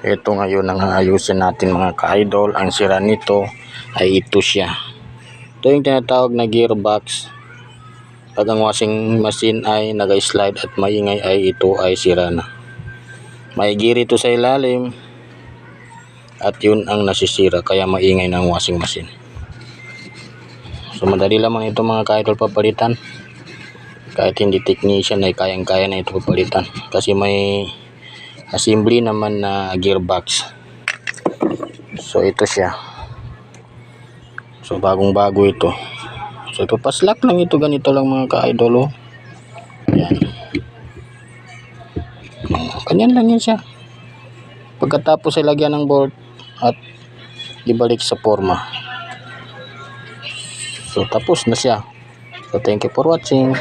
Ito ngayon ang ayusin natin mga ka-idol. Ang sira nito ay ito siya. Ito yung tinatawag na gearbox. Pag ang washing machine ay nag-slide at maingay ay ito ay sira na. May gear ito sa ilalim at yun ang nasisira kaya maingay ng washing machine. So madali lamang ito mga ka-idol papalitan. Kahit hindi technician ay kayang-kaya na ito papalitan kasi may assembly naman na gearbox. So ito siya. So bagong-bago ito. So ipapaslak lang ito, ganito lang mga ka-idol. Yan. Ganyan lang yan siya. Pagkatapos ay lagyan ng bolt at ibalik sa forma. So tapos na siya. So thank you for watching.